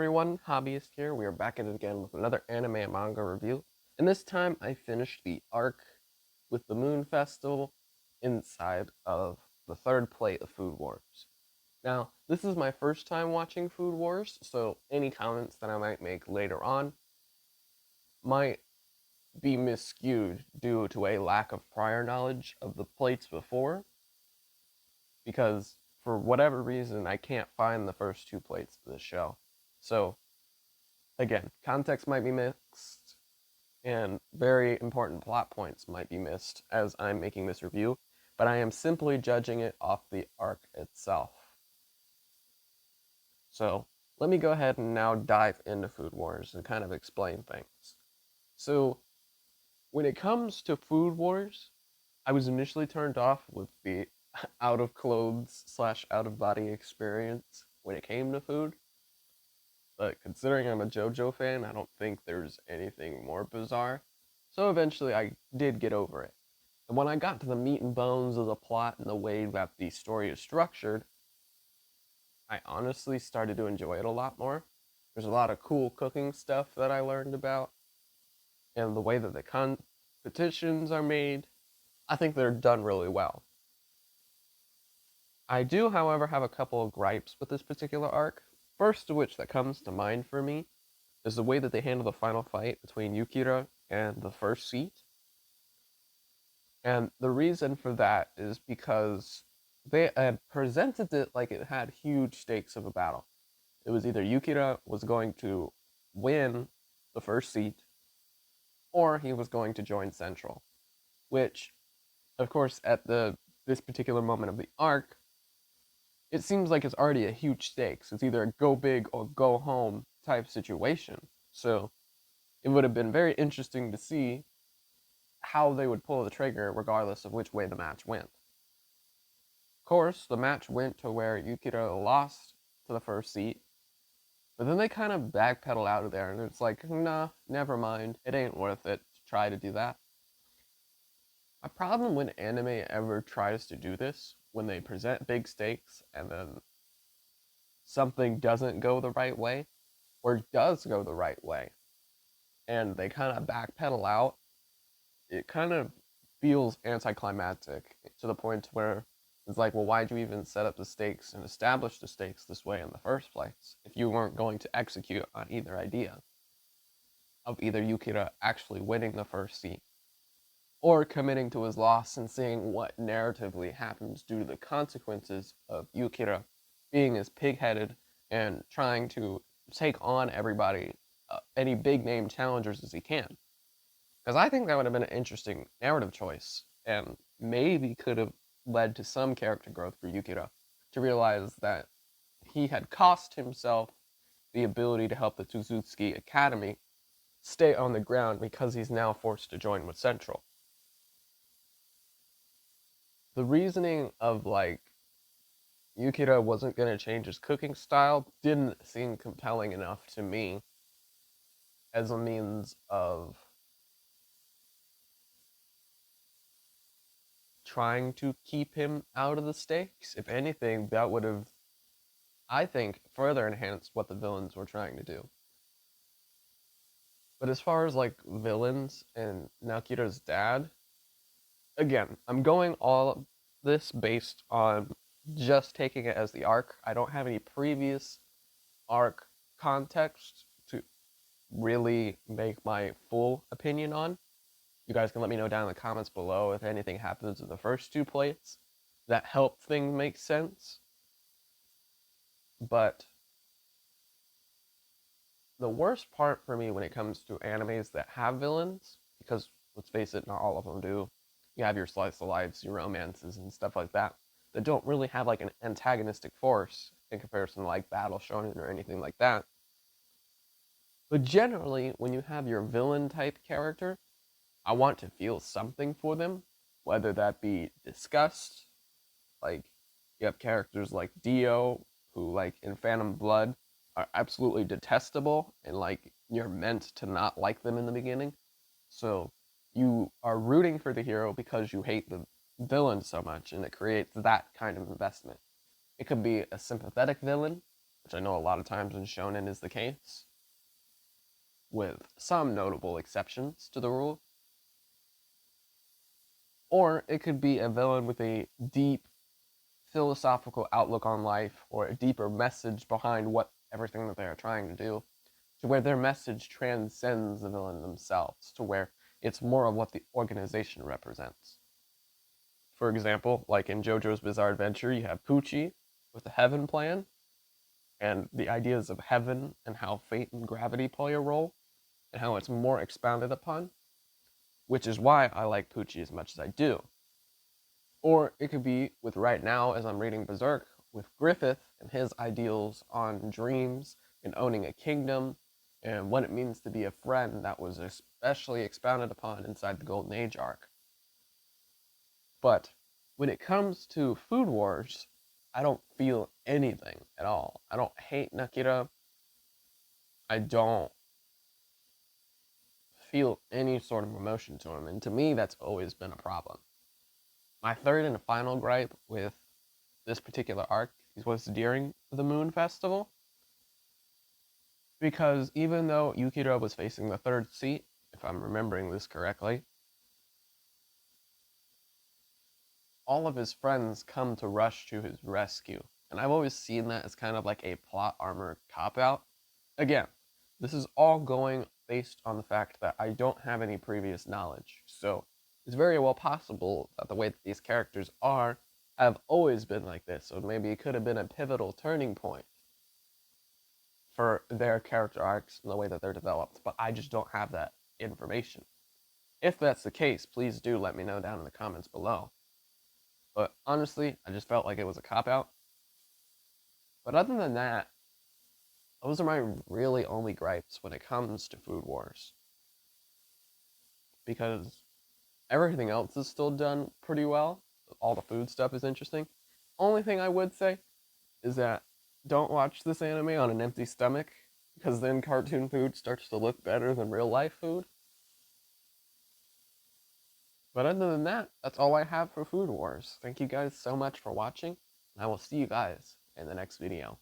everyone, Hobbyist here. We are back at it again with another anime and manga review. And this time I finished the arc with the Moon Festival inside of the third plate of Food Wars. Now, this is my first time watching Food Wars, so any comments that I might make later on might be miscued due to a lack of prior knowledge of the plates before, because for whatever reason I can't find the first two plates of the show. So again, context might be mixed, and very important plot points might be missed as I'm making this review, but I am simply judging it off the arc itself. So let me go ahead and now dive into Food Wars and kind of explain things. So when it comes to Food Wars, I was initially turned off with the out of clothes / out of body experience when it came to food. But considering I'm a JoJo fan, I don't think there's anything more bizarre. So eventually I did get over it. And when I got to the meat and bones of the plot and the way that the story is structured, I honestly started to enjoy it a lot more. There's a lot of cool cooking stuff that I learned about, and the way that the competitions are made, I think they're done really well. I do, however, have a couple of gripes with this particular arc. First of which that comes to mind for me is the way that they handle the final fight between Yukira and the first seat. And the reason for that is because they had presented it like it had huge stakes of a battle. It was either Yukira was going to win the first seat or he was going to join Central, which, of course, at this particular moment of the arc, it seems like it's already a huge stakes. It's either a go big or go home type situation. So it would have been very interesting to see how they would pull the trigger regardless of which way the match went. Of course, the match went to where Yukira lost to the first seat, but then they kind of backpedal out of there, and it's like, nah, never mind. It ain't worth it to try to do that. My problem when anime ever tries to do this, when they present big stakes and then something doesn't go the right way, or does go the right way, and they kind of backpedal out, it kind of feels anticlimactic to the point where it's like, well, why'd you even set up the stakes and establish the stakes this way in the first place if you weren't going to execute on either idea of either Yukira actually winning the first seat or committing to his loss and seeing what narratively happens due to the consequences of Yukira being as pig-headed and trying to take on everybody, any big name challengers as he can. Because I think that would have been an interesting narrative choice and maybe could have led to some character growth for Yukira to realize that he had cost himself the ability to help the Tsuzutsuki Academy stay on the ground because he's now forced to join with Central. The reasoning of like Yukira wasn't going to change his cooking style didn't seem compelling enough to me as a means of trying to keep him out of the stakes. If anything, that would have, I think, further enhanced what the villains were trying to do. But as far as like villains and Naokira's dad, again, I'm going all this based on just taking it as the arc. I don't have any previous arc context to really make my full opinion on. You guys can let me know down in the comments below if anything happens in the first two plates that help things make sense. But the worst part for me when it comes to animes that have villains, because let's face it, not all of them do. You have your slice of lives, your romances, and stuff like that don't really have like an antagonistic force in comparison to like Battle Shonen or anything like that. But generally, when you have your villain type character, I want to feel something for them, whether that be disgust, like you have characters like Dio, who like in Phantom Blood are absolutely detestable, and like you're meant to not like them in the beginning. So you are rooting for the hero because you hate the villain so much, and it creates that kind of investment. It could be a sympathetic villain, which I know a lot of times in shonen is the case, with some notable exceptions to the rule. Or it could be a villain with a deep philosophical outlook on life or a deeper message behind what everything that they are trying to do, to where their message transcends the villain themselves, to where it's more of what the organization represents. For example, like in JoJo's Bizarre Adventure, you have Pucci with the Heaven Plan, and the ideas of heaven and how fate and gravity play a role, and how it's more expounded upon, which is why I like Pucci as much as I do. Or it could be with right now, as I'm reading Berserk, with Griffith and his ideals on dreams and owning a kingdom and what it means to be a friend that was especially expounded upon inside the Golden Age arc. But when it comes to Food Wars, I don't feel anything at all. I don't hate Nakira. I don't feel any sort of emotion to him. And to me, that's always been a problem. My third and final gripe with this particular arc was during the Moon Festival. Because even though Yukiro was facing the third seat, if I'm remembering this correctly, all of his friends come to rush to his rescue. And I've always seen that as kind of like a plot armor cop out. Again, this is all going based on the fact that I don't have any previous knowledge. So it's very well possible that the way that these characters are have always been like this. So maybe it could have been a pivotal turning point for their character arcs and the way that they're developed. But I just don't have that information. If that's the case, please do let me know down in the comments below. But honestly, I just felt like it was a cop out. But other than that, those are my really only gripes when it comes to Food Wars. Because everything else is still done pretty well. All the food stuff is interesting. Only thing I would say is that don't watch this anime on an empty stomach, because then cartoon food starts to look better than real life food. But other than that, that's all I have for Food Wars. Thank you guys so much for watching, and I will see you guys in the next video.